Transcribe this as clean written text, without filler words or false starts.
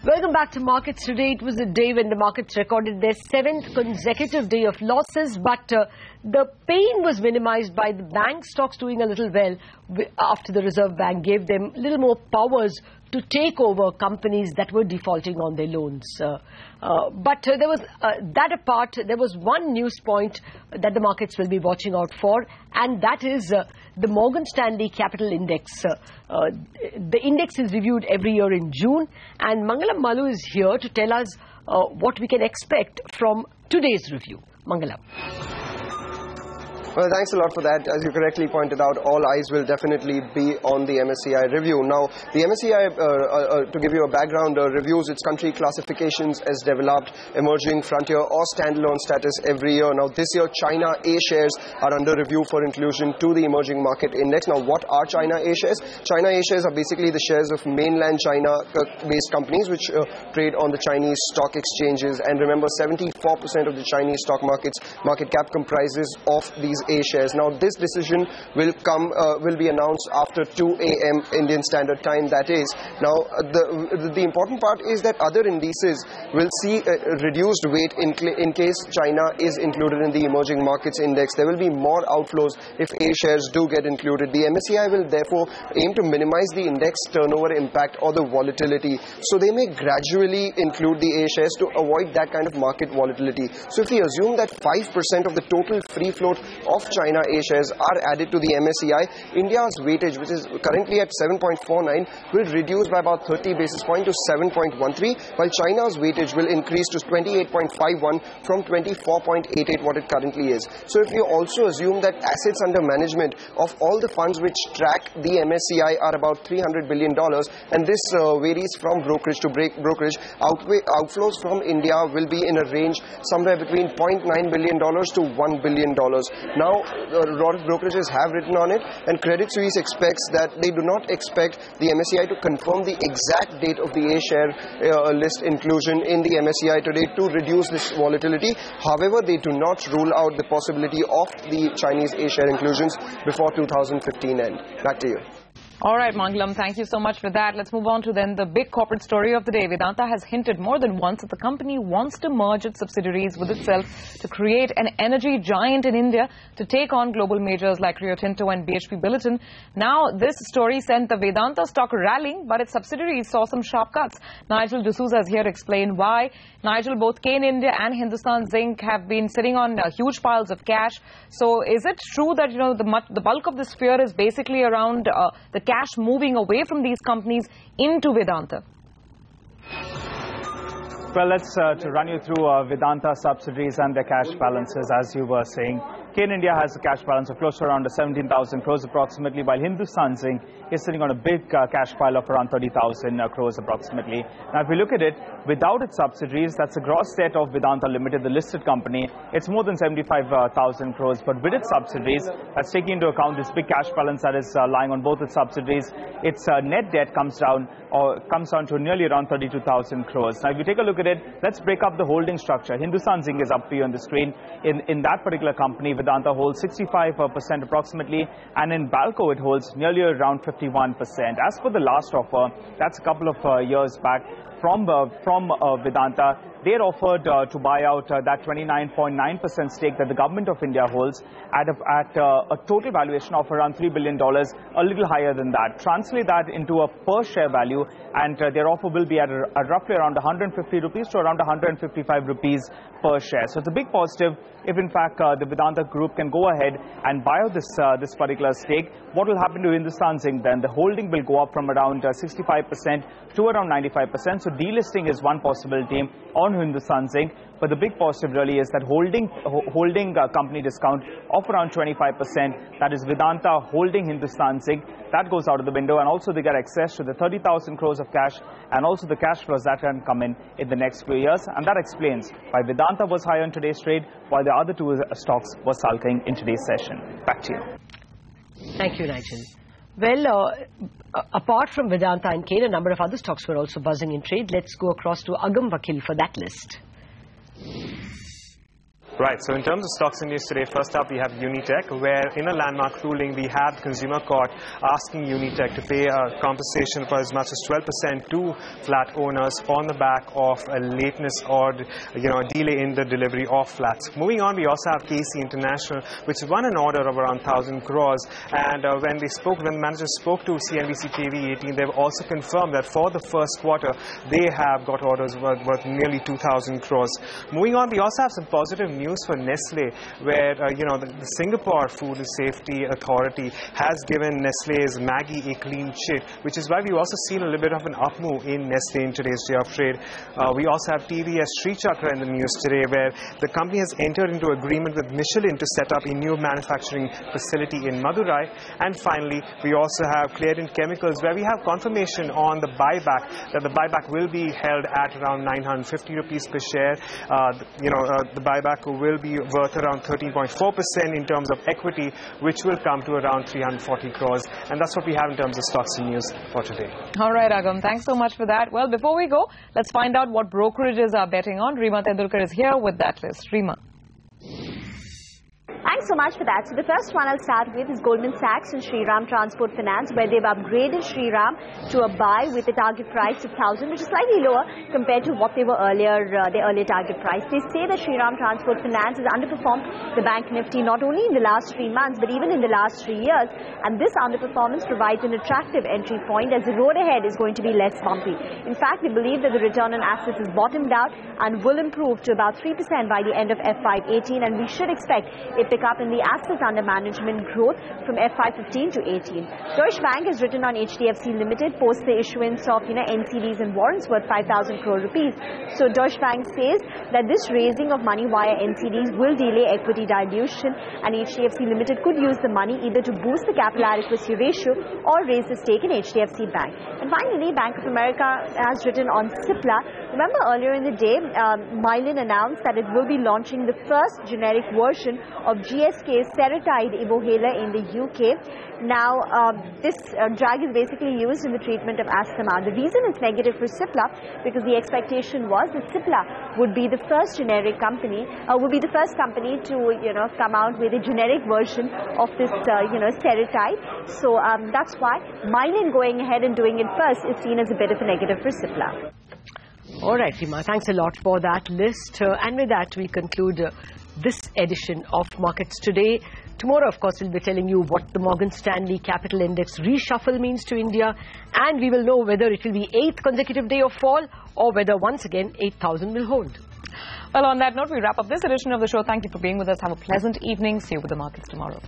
Welcome back to markets. Today it was a day when the markets recorded their 7th consecutive day of losses, but the pain was minimized by the bank stocks doing a little well after the Reserve Bank gave them a little more powers to take over companies that were defaulting on their loans. But there was that apart, there was one news point that the markets will be watching out for, and that is the Morgan Stanley Capital Index. The index is reviewed every year in June, and Mangalam Malu is here to tell us what we can expect from today's review. Mangalam. Well, thanks a lot for that. As you correctly pointed out, all eyes will definitely be on the MSCI review. Now, the MSCI, to give you a background, reviews its country classifications as developed, emerging, frontier or standalone status every year. Now, this year, China A shares are under review for inclusion to the emerging market index. Now, what are China A shares? China A shares are basically the shares of mainland China-based companies which trade on the Chinese stock exchanges. And remember, 74% of the Chinese stock market cap comprises of these A shares. Now, this decision will be announced after 2 a.m. Indian Standard Time, that is. Now, the important part is that other indices will see a reduced weight in case China is included in the emerging markets index. There will be more outflows if A shares do get included. The MSCI will therefore aim to minimize the index turnover impact or the volatility. So they may gradually include the A shares to avoid that kind of market volatility. So if we assume that 5% of the total free float of China A shares are added to the MSCI, India's weightage, which is currently at 7.49, will reduce by about 30 basis points to 7.13, while China's weightage will increase to 28.51 from 24.88 what it currently is. So if you also assume that assets under management of all the funds which track the MSCI are about $300 billion, and this varies from brokerage to brokerage, outflows from India will be in a range somewhere between $0.9 billion to $1 billion. Now, a lot of brokerages have written on it, and Credit Suisse expects that they do not expect the MSCI to confirm the exact date of the A share list inclusion in the MSCI today to reduce this volatility. However, they do not rule out the possibility of the Chinese A share inclusions before 2015 end. Back to you. All right, Mangalam, thank you so much for that. Let's move on to then the big corporate story of the day. Vedanta has hinted more than once that the company wants to merge its subsidiaries with itself to create an energy giant in India to take on global majors like Rio Tinto and BHP Billiton. Now, this story sent the Vedanta stock rallying, but its subsidiaries saw some sharp cuts. Nigel D'Souza is here to explain why. Nigel, both Kane India and Hindustan Zinc have been sitting on huge piles of cash. So is it true that, the bulk of this fear is basically around the cash moving away from these companies into Vedanta? Well, let's to run you through Vedanta subsidiaries and their cash balances, as you were saying. Kane India has a cash balance of close to around 17,000 crores approximately, while Hindustan Zinc is sitting on a big cash pile of around 30,000 crores approximately. Now, if we look at it, without its subsidiaries, that's the gross debt of Vedanta Limited, the listed company. It's more than 75,000 crores, but with its subsidiaries, that's taking into account this big cash balance that is lying on both its subsidiaries, its net debt comes down to nearly around 32,000 crores. Now, if you take a look at it, let's break up the holding structure. Hindustan Zinc is up for you on the screen. In that particular company, Vedanta holds 65% approximately, and in Balco it holds nearly around 51%. As for the last offer, that's a couple of years back from Vedanta, they had offered to buy out that 29.9% stake that the government of India holds at a total valuation of around $3 billion, a little higher than that. Translate that into a per share value, and their offer will be at roughly around 150 rupees to around 155 rupees per share. So it's a big positive if in fact the Vedanta group can go ahead and buy out this particular stake. What will happen to Hindustan Zinc then? The holding will go up from around 65% to around 95%. So delisting is one possibility on Hindustan Zinc. But the big positive really is that holding company discount of around 25%, that is Vedanta holding Hindustan Zinc, that goes out of the window, and also they get access to the 30,000 crores of cash and also the cash flows that can come in the next few years. And that explains why Vedanta was higher in today's trade, while the other two stocks were sulking in today's session. Back to you. Thank you, Nigel. Well, apart from Vedanta and Kane, a number of other stocks were also buzzing in trade. Let's go across to Agam Vakil for that list. Right, so in terms of stocks in news today, first up we have Unitech, where in a landmark ruling we have the Consumer Court asking Unitech to pay a compensation for as much as 12% to flat owners on the back of a lateness or a delay in the delivery of flats. Moving on, we also have KC International, which won an order of around 1,000 crores, and when the manager spoke to CNBC TV 18, they've also confirmed that for the first quarter they have got orders worth nearly 2,000 crores. Moving on, we also have some positive news for Nestle, where the Singapore Food Safety Authority has given Nestle's Maggi a clean chit, which is why we've also seen a little bit of an up move in Nestle in today's day of trade. We also have TVS Sri Chakra in the news today, where the company has entered into agreement with Michelin to set up a new manufacturing facility in Madurai. And finally, we also have Clearant Chemicals, where we have confirmation on the buyback, that the buyback will be held at around 950 rupees per share. The buyback will be worth around 13.4% in terms of equity, which will come to around 340 crores. And that's what we have in terms of stocks and news for today. All right, Agam, thanks so much for that. Well, before we go, let's find out what brokerages are betting on. Rima Tendulkar is here with that list. Rima. Thanks so much for that. So the first one I'll start with is Goldman Sachs and Shriram Transport Finance, where they've upgraded Shriram to a buy with a target price of 1,000, which is slightly lower compared to what they were earlier, their earlier target price. They say that Shriram Transport Finance has underperformed the bank Nifty not only in the last 3 months, but even in the last 3 years. And this underperformance provides an attractive entry point, as the road ahead is going to be less bumpy. In fact, they believe that the return on assets has bottomed out and will improve to about 3% by the end of FY18, and we should expect a pick up in the assets under management growth from FY15 to 18. Deutsche Bank has written on HDFC Limited post the issuance of NCDs and warrants worth 5,000 crore rupees. So Deutsche Bank says that this raising of money via NCDs will delay equity dilution, and HDFC Limited could use the money either to boost the capital adequacy ratio or raise the stake in HDFC Bank. And finally, Bank of America has written on Cipla. Remember earlier in the day, Mylan announced that it will be launching the first generic version of GSK's Seretide Ibohela in the UK. Now, this drug is basically used in the treatment of asthma. The reason it's negative for Cipla, because the expectation was that Cipla would be the first generic company, would be the first company to, come out with a generic version of this, Seretide. So that's why Mylan going ahead and doing it first is seen as a bit of a negative for Cipla. All right, Rima, thanks a lot for that list. And with that, we conclude this edition of Markets Today. Tomorrow, of course, we'll be telling you what the Morgan Stanley Capital Index reshuffle means to India. And we will know whether it will be 8th consecutive day of fall or whether, once again, 8,000 will hold. Well, on that note, we wrap up this edition of the show. Thank you for being with us. Have a pleasant evening. See you with the markets tomorrow.